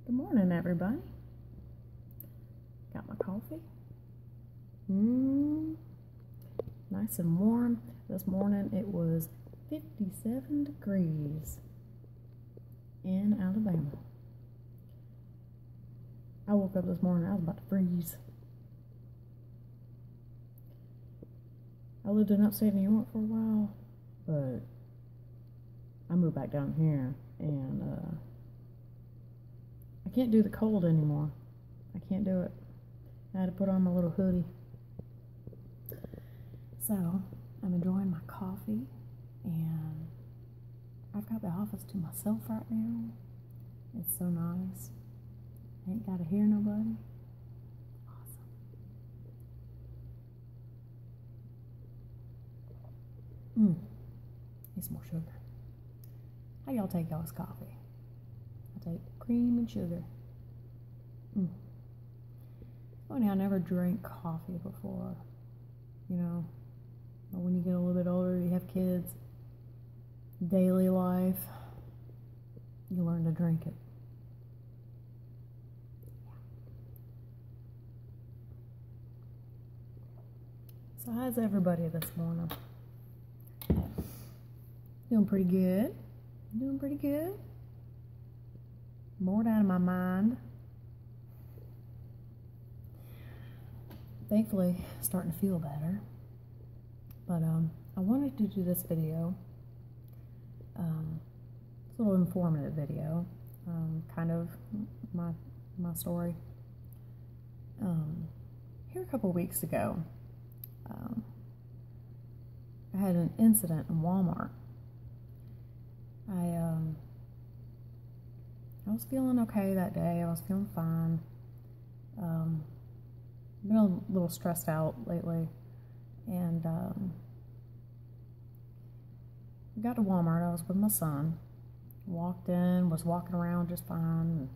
Good morning, everybody. Got my coffee. Nice and warm. This morning it was 57 degrees in Alabama. I woke up this morning, I was about to freeze. I lived in upstate New York for a while, but I moved back down here, and I can't do the cold anymore. I can't do it. I had to put on my little hoodie. So, I'm enjoying my coffee, and I've got the office to myself right now. It's so nice. Ain't gotta hear nobody. Awesome. Need some more sugar. How y'all take y'all's coffee? I take cream and sugar. Funny, I never drank coffee before. You know, but when you get a little bit older, you have kids, daily life, you learn to drink it. So how's everybody this morning? Doing pretty good. Doing pretty good. Bored out of my mind. Thankfully, starting to feel better. But I wanted to do this video. It's a little informative video. Kind of my story. Here a couple weeks ago, I had an incident in Walmart. I was feeling okay that day. I was feeling fine. Been a little stressed out lately, and we got to Walmart. I was with my son. Walked in, was walking around just fine.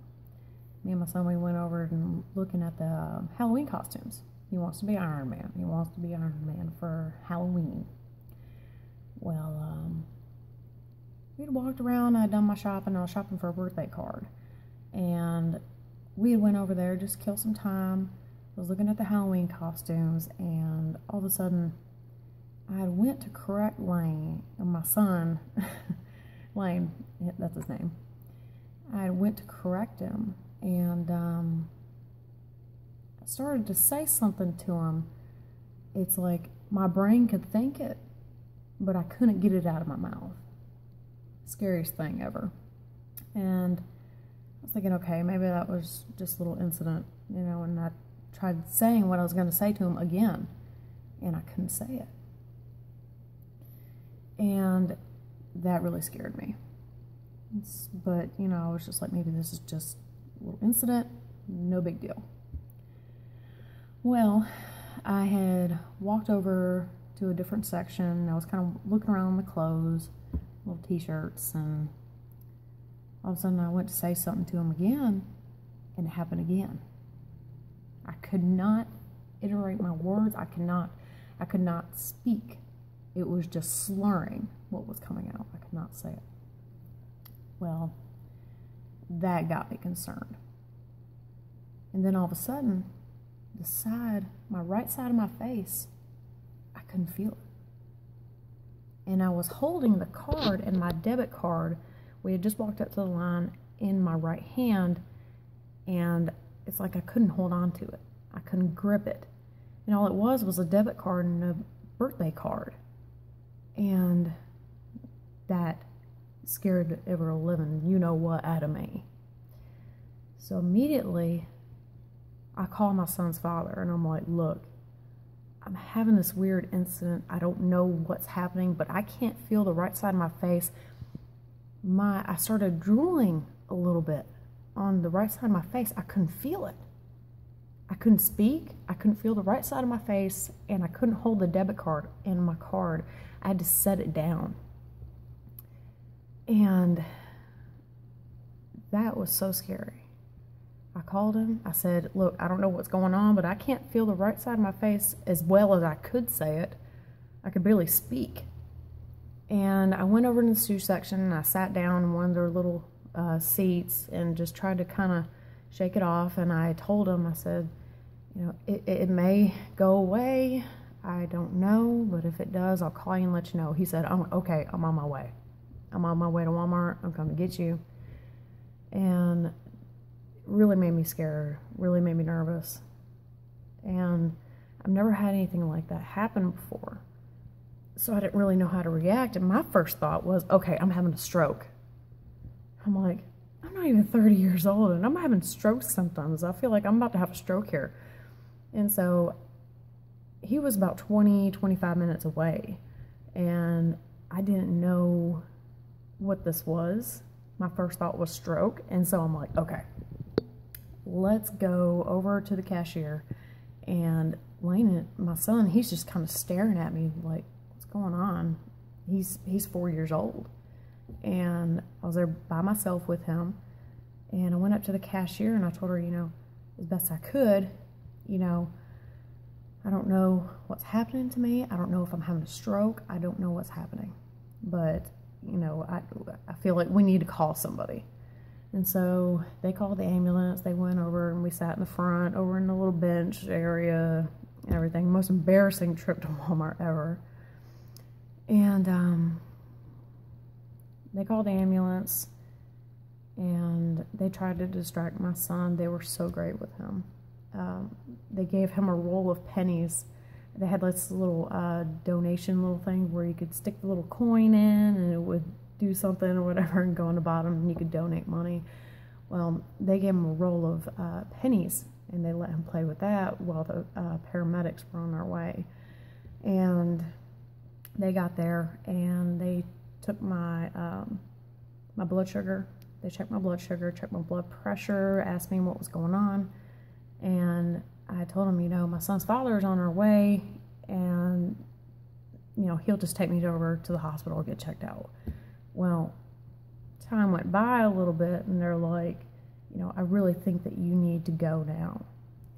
Me and my son, we went over and looking at the Halloween costumes. He wants to be Iron Man. He wants to be Iron Man for Halloween. Well, we'd walked around. I'd done my shopping. I was shopping for a birthday card, and we had went over there just to kill some time. I was looking at the Halloween costumes, and all of a sudden, I went to correct Lane, and my son, Lane, that's his name. I went to correct him, and I started to say something to him. It's like my brain could think it, but I couldn't get it out of my mouth. Scariest thing ever. And I was thinking, okay, maybe that was just a little incident, you know, and I tried saying what I was going to say to him again, and I couldn't say it. And that really scared me. But, you know, I was just like, maybe this is just a little incident, no big deal. Well, I had walked over to a different section. I was kind of looking around the clothes, little t-shirts, and all of a sudden I went to say something to him again, and it happened again. I could not iterate my words. I could not speak. It was just slurring what was coming out. I could not say it. Well, that got me concerned. And then all of a sudden, my right side of my face, I couldn't feel it. And I was holding the card and my debit card. We had just walked up to the line in my right hand, and it's like I couldn't hold on to it. I couldn't grip it. And all it was a debit card and a birthday card. And that scared the ever living you-know-what out of me. So immediately, I call my son's father, and I'm like, look, I'm having this weird incident. I don't know what's happening, but I can't feel the right side of my face. I started drooling a little bit on the right side of my face. I couldn't feel it. I couldn't speak. I couldn't feel the right side of my face, and I couldn't hold the debit card in my card. I had to set it down. And that was so scary. I called him. I said, look, I don't know what's going on, but I can't feel the right side of my face as well as I could say it. I could barely speak. And I went over to the shoe section, and I sat down in one of their little seats and just tried to kind of shake it off. And I told him, I said, you know, it may go away. I don't know, but if it does, I'll call you and let you know. He said, oh, okay, I'm on my way. I'm on my way to Walmart. I'm coming to get you. And it really made me scared, really made me nervous. And I've never had anything like that happen before. So I didn't really know how to react. And my first thought was, okay, I'm having a stroke. I'm like, I'm not even 30 years old and I'm having stroke symptoms. I feel like I'm about to have a stroke here. And so he was about 20, 25 minutes away. And I didn't know what this was. My first thought was stroke. And so I'm like, okay, let's go over to the cashier. And Lane, my son, he's just kind of staring at me like, what's going on? He's 4 years old. And I was there by myself with him. And I went up to the cashier and I told her, you know, as best I could, you know, I don't know what's happening to me. I don't know if I'm having a stroke. I don't know what's happening. But, you know, I feel like we need to call somebody. And so they called the ambulance. They went over and we sat in the front, over in the little bench area, everything. Most embarrassing trip to Walmart ever. And they called the ambulance and they tried to distract my son. They were so great with him. They gave him a roll of pennies. They had this little donation little thing where you could stick the little coin in and it would do something or whatever and go on the bottom and you could donate money. Well, they gave him a roll of pennies and they let him play with that while the paramedics were on their way. And they got there and they took my my blood sugar. They checked my blood sugar, checked my blood pressure, asked me what was going on. And I told him, you know, my son's father is on our way and, you know, he'll just take me over to the hospital and get checked out. Well, time went by a little bit and they're like, you know, I really think that you need to go now.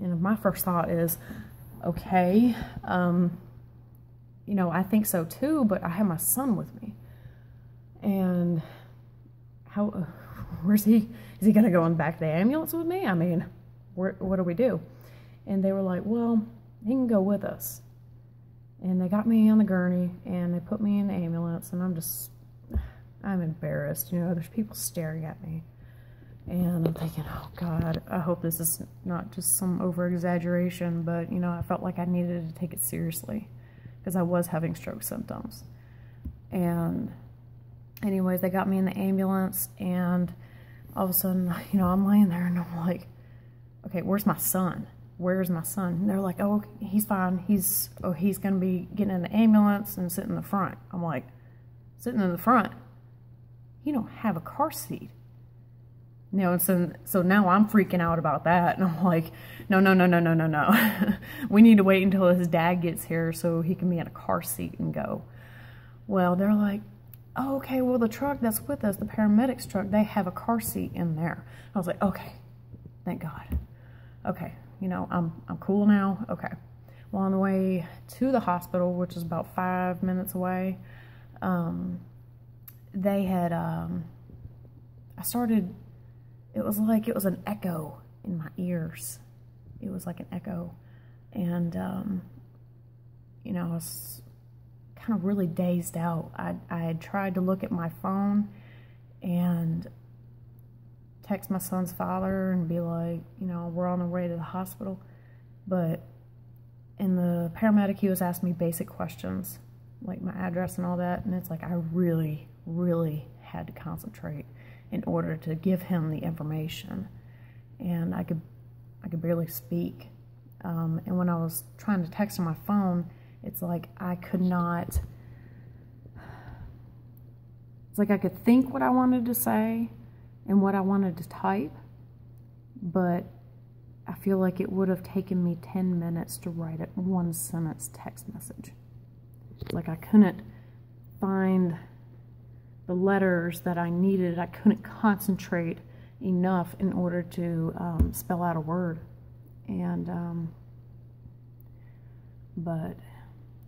And my first thought is, okay, you know, I think so too, but I have my son with me. And where's he? Is he going to go in the back of the ambulance with me? I mean, what do we do? And they were like, well, he can go with us. And they got me on the gurney and they put me in the ambulance and I'm embarrassed. You know, there's people staring at me. And I'm thinking, oh God, I hope this is not just some over-exaggeration, but, you know, I felt like I needed to take it seriously because I was having stroke symptoms. And anyways, they got me in the ambulance and all of a sudden, you know, I'm laying there and I'm like, okay, where's my son? Where's my son? And they're like, oh, he's fine. He's going to be getting in the ambulance and sitting in the front. I'm like, sitting in the front? You don't have a car seat. You know, and so now I'm freaking out about that. And I'm like, no. We need to wait until his dad gets here so he can be in a car seat and go. Well, they're like, oh, okay, well, the truck that's with us, the paramedics truck, they have a car seat in there. I was like, okay, thank God. Okay, you know, I'm cool now. Okay. Well, on the way to the hospital, which is about 5 minutes away, they had, it was like it was an echo in my ears. It was like an echo. And, you know, I was kind of really dazed out. I had tried to look at my phone and text my son's father and be like, you know, we're on the way to the hospital. But in the paramedic, he was asking me basic questions, like my address and all that. And it's like I really, really had to concentrate in order to give him the information. And I could barely speak. And when I was trying to text on my phone, it's like I could not, it's like I could think what I wanted to say and what I wanted to type, but I feel like it would have taken me 10 minutes to write a 1-sentence text message. It's like I couldn't find the letters that I needed. I couldn't concentrate enough in order to spell out a word. And, but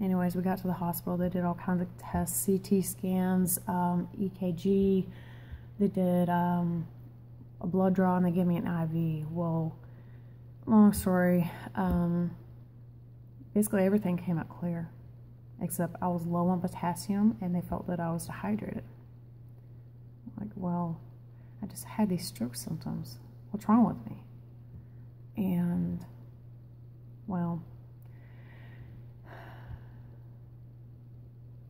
anyways, we got to the hospital. They did all kinds of tests, CT scans, EKG. they did a blood draw and they gave me an IV. Well, long story, basically everything came out clear, except I was low on potassium and they felt that I was dehydrated. Like, well, I just had these stroke symptoms. What's wrong with me? And, well,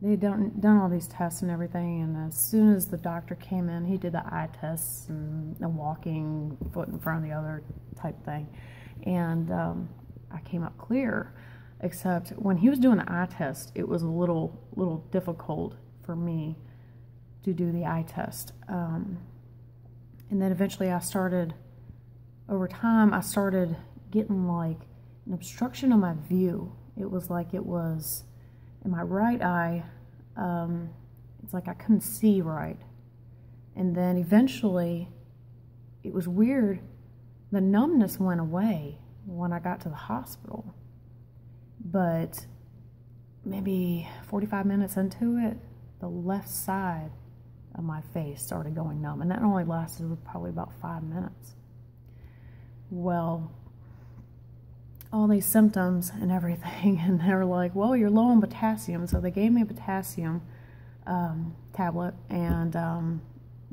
they had done all these tests and everything, and as soon as the doctor came in, he did the eye tests and the walking foot in front of the other type thing, and I came up clear, except when he was doing the eye test, it was a little difficult for me to do the eye test, and then eventually over time, I started getting like an obstruction of my view. It was like it was in my right eye, it's like I couldn't see right. And then eventually, it was weird, the numbness went away when I got to the hospital. But maybe 45 minutes into it, the left side of my face started going numb. And that only lasted probably about 5 minutes. Well, all these symptoms and everything, and they were like, well, you're low on potassium, so they gave me a potassium tablet, and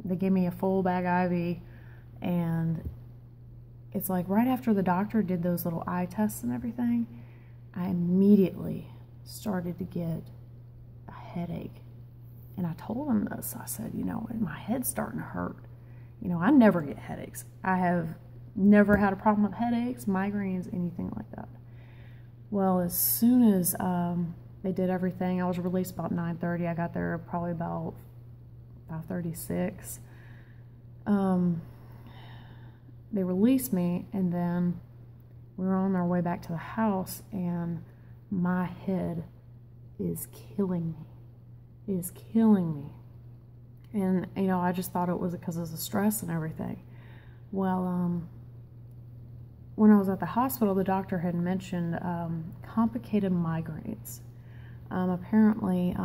they gave me a full bag IV, and it's like right after the doctor did those little eye tests and everything, I immediately started to get a headache, and I told him this. I said, you know, my head's starting to hurt. You know, I never get headaches. I have never had a problem with headaches, migraines, anything like that. Well, as soon as they did everything, I was released about 9:30. I got there probably about 5:36. They released me, and then we were on our way back to the house, and my head is killing me. It is killing me. And, you know, I just thought it was because of the stress and everything. Well, when I was at the hospital, the doctor had mentioned complicated migraines. Apparently,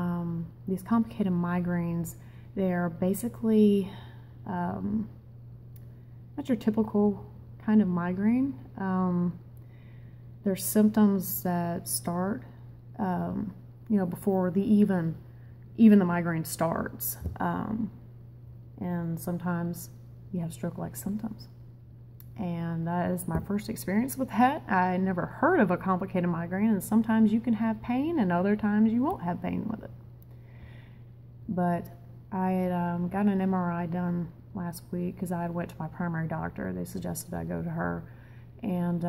these complicated migraines, they're basically not your typical kind of migraine. There's symptoms that start, you know, before even the migraine starts. And sometimes you have stroke-like symptoms. And that is my first experience with that. I never heard of a complicated migraine, and sometimes you can have pain and other times you won't have pain with it. But I had got an MRI done last week because I went to my primary doctor. They suggested I go to her, and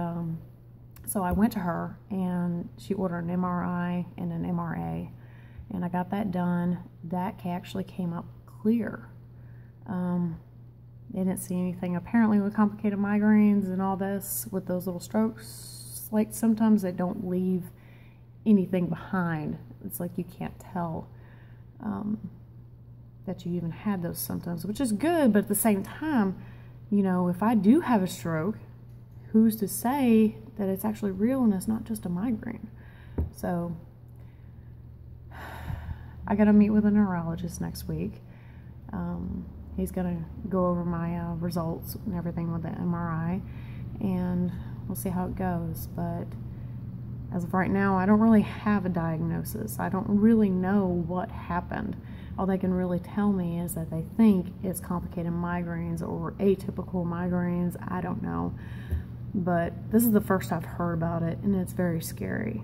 so I went to her, and she ordered an MRI and an MRA, and I got that done. That actually came up clear. They didn't see anything apparently with complicated migraines and all this with those little strokes, like symptoms that don't leave anything behind. It's like you can't tell that you even had those symptoms, which is good, but at the same time, you know, if I do have a stroke, who's to say that it's actually real and it's not just a migraine? So I got to meet with a neurologist next week. He's going to go over my results and everything with the MRI, and we'll see how it goes. But as of right now, I don't really have a diagnosis. I don't really know what happened. All they can really tell me is that they think it's complicated migraines or atypical migraines. I don't know. But this is the first I've heard about it, and it's very scary.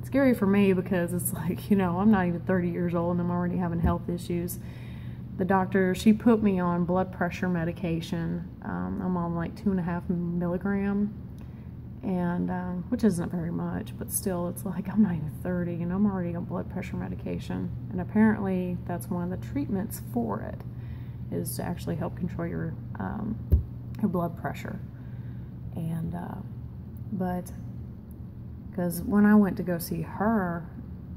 Scary for me because it's like, you know, I'm not even 30 years old and I'm already having health issues. The doctor, she put me on blood pressure medication. I'm on like 2.5 milligram, and which isn't very much, but still, it's like I'm not even 30 and I'm already on blood pressure medication. And apparently, that's one of the treatments for it, is to actually help control your blood pressure. And but because when I went to go see her,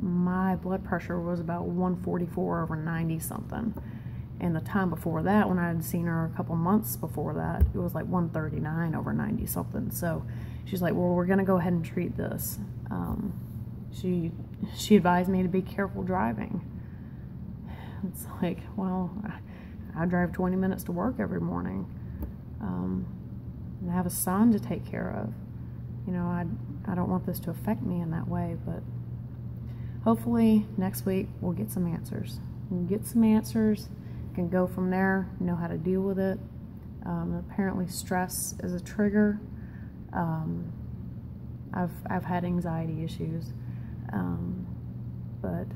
my blood pressure was about 144/90 something. And the time before that, when I had seen her a couple months before that, it was like 139/90 something. So she's like, well, we're going to go ahead and treat this. She advised me to be careful driving. It's like, well, I drive 20 minutes to work every morning. And I have a son to take care of. You know, I don't want this to affect me in that way, but hopefully next week we'll get some answers. We'll get some answers, can go from there, know how to deal with it. Apparently stress is a trigger. I've had anxiety issues, but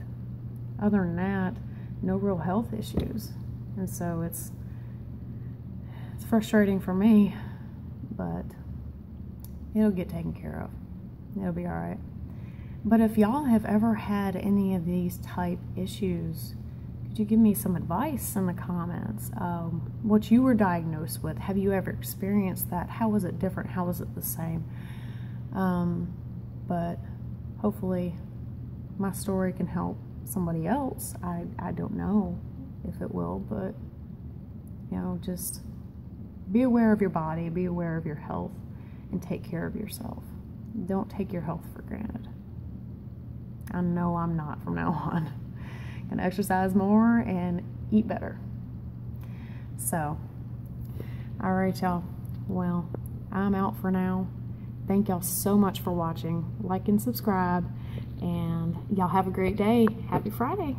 other than that, no real health issues. And so it's frustrating for me, but it'll get taken care of. It'll be all right. But if y'all have ever had any of these type issues, could you give me some advice in the comments? What you were diagnosed with, have you ever experienced that? How was it different? How was it the same? But hopefully my story can help somebody else. I don't know if it will, but you know, just be aware of your body, be aware of your health, and take care of yourself. Don't take your health for granted. I know I'm not from now on. Gonna exercise more and eat better. So, all right, y'all. Well, I'm out for now. Thank y'all so much for watching. Like and subscribe, and y'all have a great day. Happy Friday.